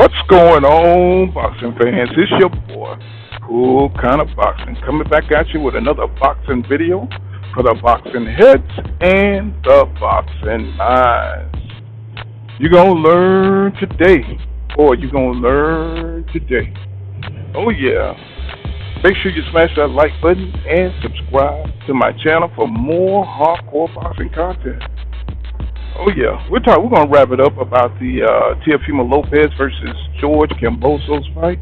What's going on, boxing fans? It's your boy, Cool Kind of Boxing, coming back at you with another boxing video for the boxing heads and the boxing minds. You're going to learn today, or you're going to learn today. Oh, yeah. Make sure you smash that like button and subscribe to my channel for more hardcore boxing content. Oh yeah, we're gonna wrap it up about the Teofimo Lopez versus George Kambosos fight.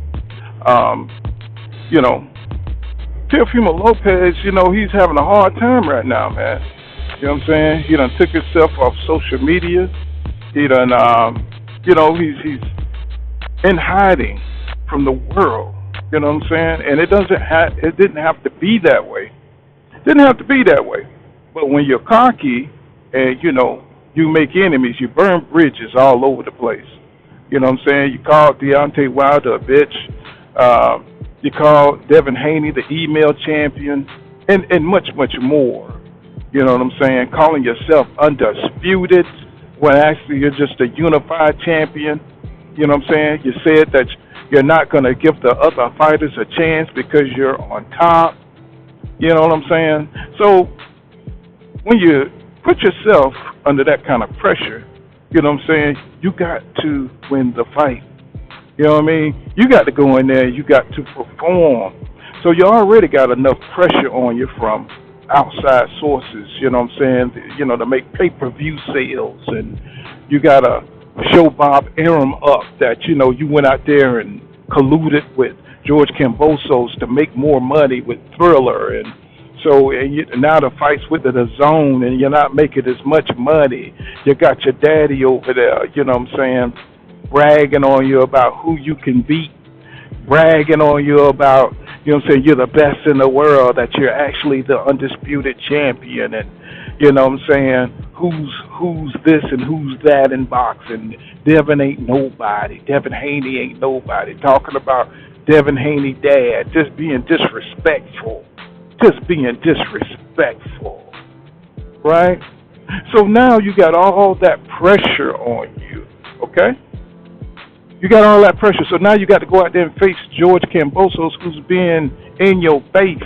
You know, Teofimo Lopez, he's having a hard time right now, man. You know what I'm saying? He done took himself off social media. He done, he's in hiding from the world. You know what I'm saying? And it didn't have to be that way. Didn't have to be that way. But when you're cocky and you make enemies, you burn bridges all over the place. You know what I'm saying? You called Deontay Wilder a bitch. You called Devin Haney the email champion, and much, much more. You know what I'm saying? Calling yourself undisputed when actually you're just a unified champion. You know what I'm saying? You said that you're not going to give the other fighters a chance because you're on top. You know what I'm saying? So when you put yourself under that kind of pressure, you know what I'm saying, you got to win the fight. You know what I mean? You got to go in there, you got to perform. So you already got enough pressure on you from outside sources, you know what I'm saying, to make pay-per-view sales. And you got to show Bob Arum up that, you went out there and colluded with George Kambosos to make more money with Thriller. And so now the fight's with the zone, and you're not making as much money. You got your daddy over there, you know what I'm saying, bragging on you about who you can beat, bragging on you about, you know what I'm saying, you're the best in the world, that you're actually the undisputed champion, and, you know what I'm saying, who's this and who's that in boxing. Devin ain't nobody. Devin Haney ain't nobody. Talking about Devin Haney dad, just being disrespectful. Just being disrespectful, right? So now you got all that pressure on you, okay? You got all that pressure, so now you got to go out there and face George Kambosos, who's being in your face.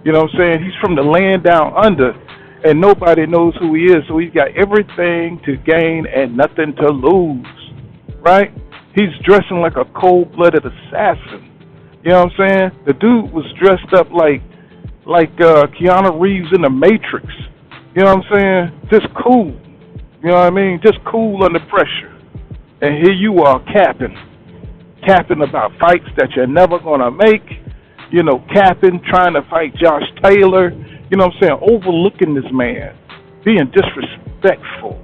You know what I'm saying? He's from the land down under, and nobody knows who he is, so he's got everything to gain and nothing to lose, right? He's dressing like a cold-blooded assassin. You know what I'm saying? The dude was dressed up like Keanu Reeves in The Matrix. You know what I'm saying? Just cool. You know what I mean? Just cool under pressure. And here you are capping about fights that you're never going to make. Capping, trying to fight Josh Taylor. You know what I'm saying? Overlooking this man. Being disrespectful.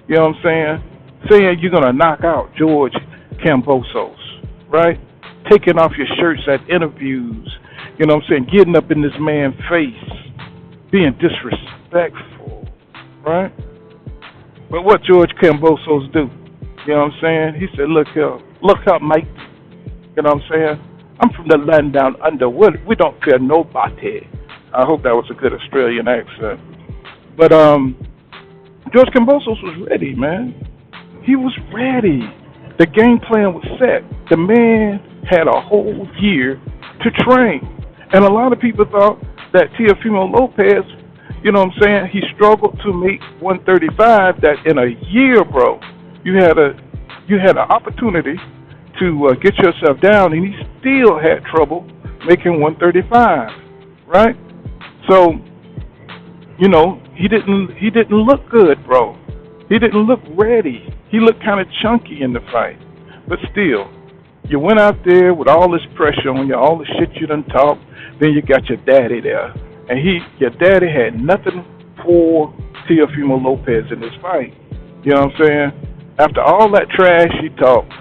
You know what I'm saying? Saying you're going to knock out George Kambosos, right? Taking off your shirts at interviews. You know what I'm saying? Getting up in this man's face. Being disrespectful, right? But what George Kambosos do? You know what I'm saying? He said, look up, mate. You know what I'm saying? I'm from the land down under. We don't fear nobody. I hope that was a good Australian accent. But George Kambosos was ready, man. He was ready. The game plan was set. The man had a whole year to train. And a lot of people thought that Teofimo Lopez, you know what I'm saying, he struggled to make 135, that in a year, bro, you had an opportunity to get yourself down, and he still had trouble making 135, right? So, he didn't look good, bro. He didn't look ready. He looked kind of chunky in the fight. But still, you went out there with all this pressure on you, all the shit you done talked. Then you got your daddy there. And your daddy had nothing for Teofimo Lopez in this fight. You know what I'm saying? After all that trash he talked,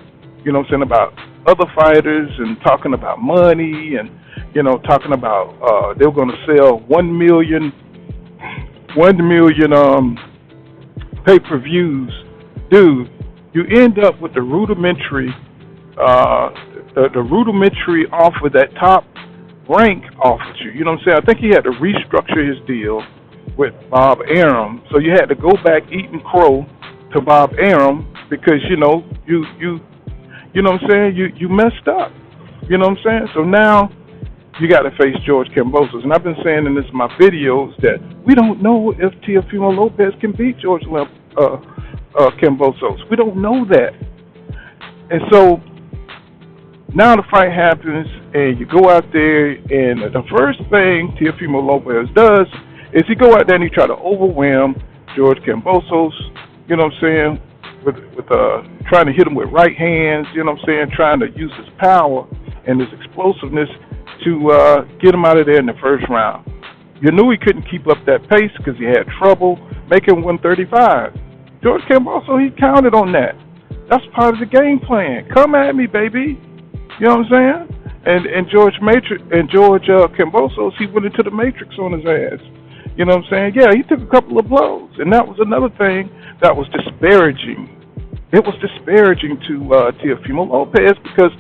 you know what I'm saying, about other fighters and talking about money and, talking about they were going to sell 1 million pay-per-views. Dude, you end up with the rudimentary offer that Top Rank offered you. You know what I'm saying? I think he had to restructure his deal with Bob Arum. So you had to go back eating crow to Bob Arum because, you You know what I'm saying? You messed up. You know what I'm saying? So now you got to face George Kambosos. And I've been saying in my videos that we don't know if Teofimo Lopez can beat George Kambosos. We don't know that. And so now the fight happens, and you go out there, and the first thing Teofimo Lopez does is he go out there and he try to overwhelm George Kambosos, you know what I'm saying, with trying to hit him with right hands, you know what I'm saying, trying to use his power and his explosiveness to get him out of there in the first round. You knew he couldn't keep up that pace because he had trouble making 135. George Kambosos, he counted on that. That's part of the game plan. Come at me, baby. You know what I'm saying? And George Kambosos, he went into the matrix on his ass. You know what I'm saying? Yeah, he took a couple of blows, and that was another thing that was disparaging. It was disparaging to Teofimo Lopez because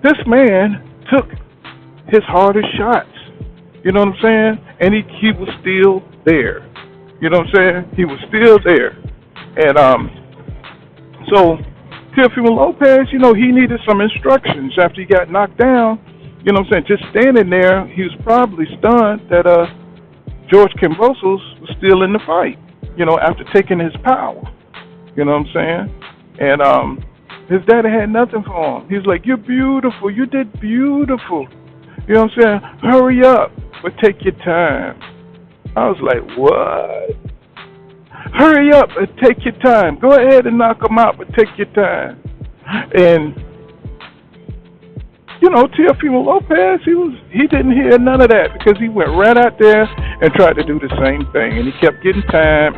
this man took his hardest shots. You know what I'm saying? And he was still there. You know what I'm saying? He was still there. And so Teofimo Lopez, you know, he needed some instructions after he got knocked down. You know what I'm saying? Just standing there, he was probably stunned that George Kambosos was still in the fight, you know, after taking his power. You know what I'm saying? And his daddy had nothing for him. He was like, "You're beautiful. You did beautiful." You know what I'm saying? "Hurry up, but take your time." I was like, what? Hurry up and take your time. Go ahead and knock him out, but take your time. And, you know, Teofimo Lopez, he didn't hear none of that because he went right out there and tried to do the same thing. And he kept getting time,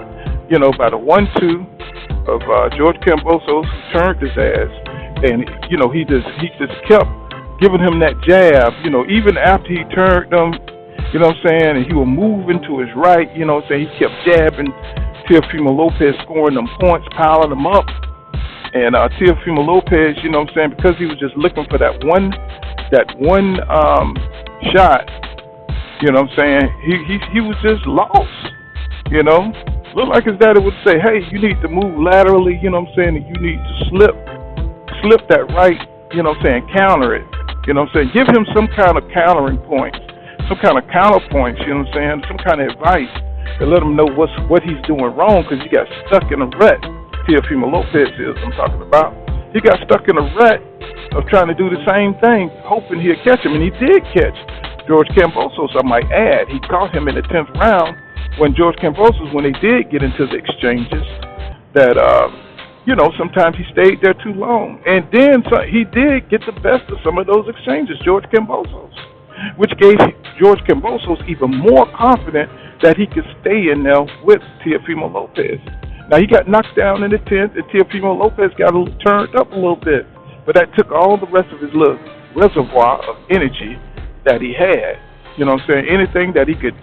you know, by the 1-2 of George Kambosos, who turned his ass. And, you know, he just kept giving him that jab, you know, even after he turned him, you know what I'm saying, and he would move into his right, you know what I'm saying, he kept jabbing Teofimo Lopez, scoring them points, piling them up. And Teofimo Lopez, you know what I'm saying, because he was just looking for that one shot, you know what I'm saying, he was just lost, you know. Looked like his daddy would say, "Hey, you need to move laterally," you know what I'm saying, and you need to slip that right, you know what I'm saying, counter it. You know what I'm saying? Give him some kind of countering points, some kind of counterpoints, you know what I'm saying? Some kind of advice to let him know what he's doing wrong because he got stuck in a rut. Teofimo Lopez is I'm talking about. He got stuck in a rut of trying to do the same thing, hoping he'd catch him, and he did catch George Kambosos, I might add. He caught him in the 10th round when George Kambosos, when they did get into the exchanges, that you know, sometimes he stayed there too long. And then he did get the best of some of those exchanges, George Kambosos, which gave George Kambosos even more confident that he could stay in there with Teofimo Lopez. Now, he got knocked down in the 10th, and Teofimo Lopez got turned up a little bit. But that took all the rest of his little reservoir of energy that he had. You know what I'm saying? Anything that he could,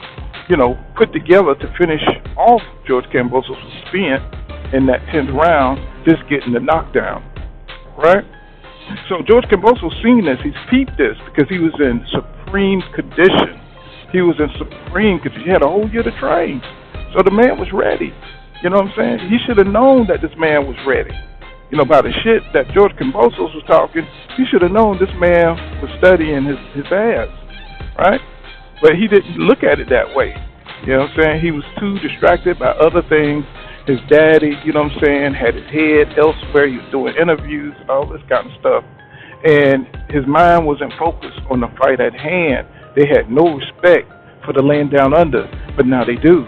you know, put together to finish off George Kambosos was spent in that 10th round, just getting the knockdown, right? So George Kambosos seen this, he's peeped this because he was in supreme condition. He was in supreme condition. He had a whole year to train. So the man was ready. You know what I'm saying? He should have known that this man was ready. You know, by the shit that George Kambosos was talking, he should have known this man was studying his ass, right? But he didn't look at it that way. You know what I'm saying? He was too distracted by other things. His daddy, you know what I'm saying, had his head elsewhere. He was doing interviews and all this kind of stuff. And his mind wasn't focused on the fight at hand. They had no respect for the land down under, but now they do.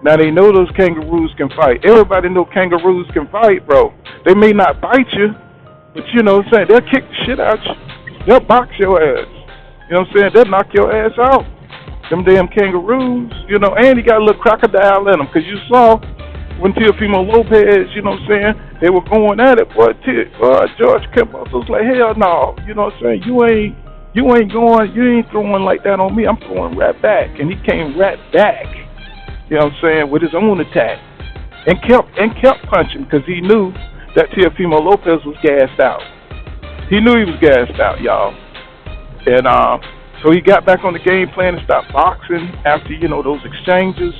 Now they know those kangaroos can fight. Everybody know kangaroos can fight, bro. They may not bite you, but you know what I'm saying, they'll kick the shit out you. They'll box your ass. You know what I'm saying? They'll knock your ass out. Them damn kangaroos, you know, and he got a little crocodile in him, because you saw when Teofimo Lopez, you know what I'm saying, they were going at it, boy, George Kambosos was like, hell no, you know what I'm saying, you ain't throwing like that on me, I'm throwing right back. And he came right back, you know what I'm saying, with his own attack, and kept punching, because he knew that Teofimo Lopez was gassed out. He knew he was gassed out, y'all. And so he got back on the game plan and stopped boxing after, you know, those exchanges.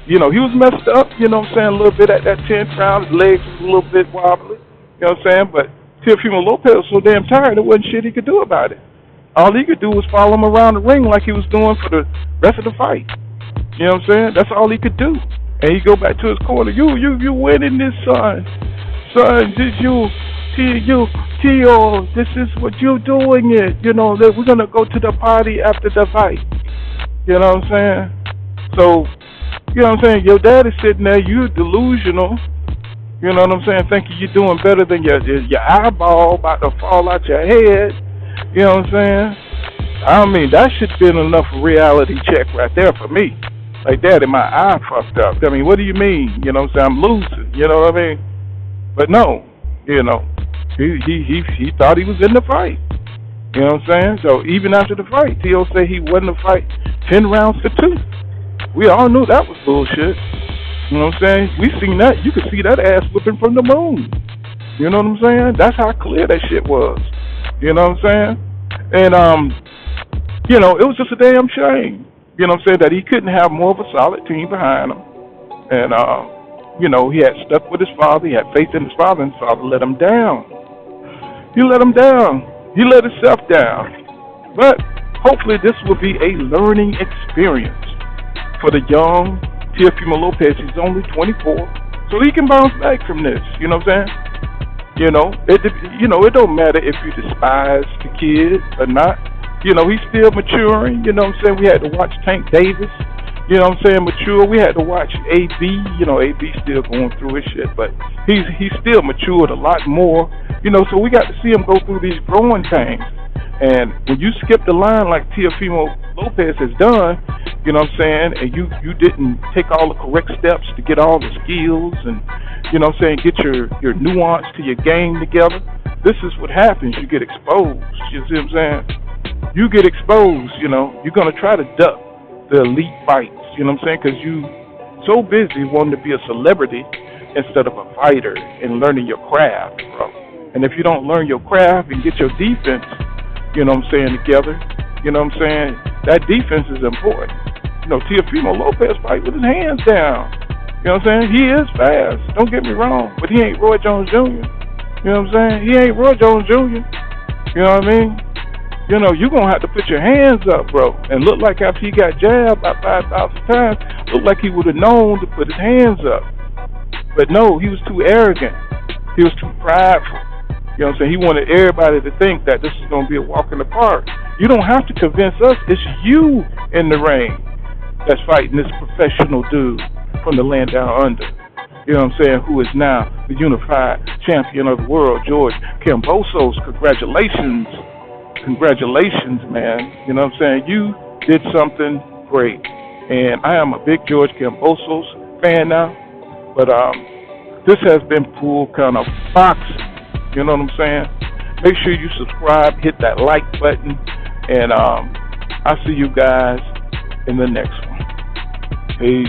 He was messed up, a little bit at that 10th round. His legs was a little bit wobbly, but Teofimo Lopez was so damn tired, there wasn't shit he could do about it. All he could do was follow him around the ring like he was doing for the rest of the fight. That's all he could do. And he go back to his corner. You winning this, son. Son, this Tio, this is what you doing it. That we're gonna go to the party after the fight. You know what I'm saying? So, your dad is sitting there, you delusional. You know what I'm saying? Thinking you're doing better than your eyeball about to fall out your head. You know what I'm saying? I mean, that should have been enough reality check right there for me. Like, Daddy, my eye fucked up. I mean, what do you mean? You know what I'm saying? I'm losing. You know what I mean? But no, he thought he was in the fight. You know what I'm saying? So even after the fight, Tio said he won the fight 10 rounds to 2. We all knew that was bullshit. You know what I'm saying? We seen that. You could see that ass whipping from the moon. You know what I'm saying? That's how clear that shit was. You know what I'm saying? And it was just a damn shame. You know what I'm saying? That he couldn't have more of a solid team behind him. And he had stuck with his father. He had faith in his father, and his father let him down. He let him down. He let himself down. But hopefully this will be a learning experience for the young Teofimo Lopez. He's only 24, so he can bounce back from this. You know what I'm saying? It don't matter if you despise the kid or not. He's still maturing. You know what I'm saying? We had to watch Tank Davis. You know what I'm saying? Mature. We had to watch AB. AB still going through his shit, but he's still matured a lot more. So we got to see him go through these growing pains. And when you skip the line like Teofimo Lopez has done, you know what I'm saying, and you didn't take all the correct steps to get all the skills and, you know what I'm saying, get your nuance to your game together, this is what happens. You get exposed. You see what I'm saying? You get exposed, you're going to try to duck the elite fights, you know what I'm saying, because you so busy wanting to be a celebrity instead of a fighter and learning your craft, bro. And if you don't learn your craft and get your defense, you know what I'm saying, together, you know what I'm saying, that defense is important. Teofimo Lopez fight with his hands down. You know what I'm saying? He is fast. Don't get me wrong, but he ain't Roy Jones Jr. You know what I'm saying? He ain't Roy Jones Jr. You know what I mean? You're going to have to put your hands up, bro. And look like after he got jabbed about 5,000 times, looked like he would have known to put his hands up. But no, he was too arrogant. He was too prideful. You know what I'm saying? He wanted everybody to think that this is going to be a walk in the park. You don't have to convince us. It's you in the ring that's fighting this professional dude from the land down under. You know what I'm saying? Who is now the unified champion of the world, George Kambosos. Congratulations. Congratulations, man. You know what I'm saying? You did something great. And I am a big George Kambosos fan now. But this has been Pool Kind of Boxing. You know what I'm saying? Make sure you subscribe, hit that like button, and I'll see you guys in the next one. Peace.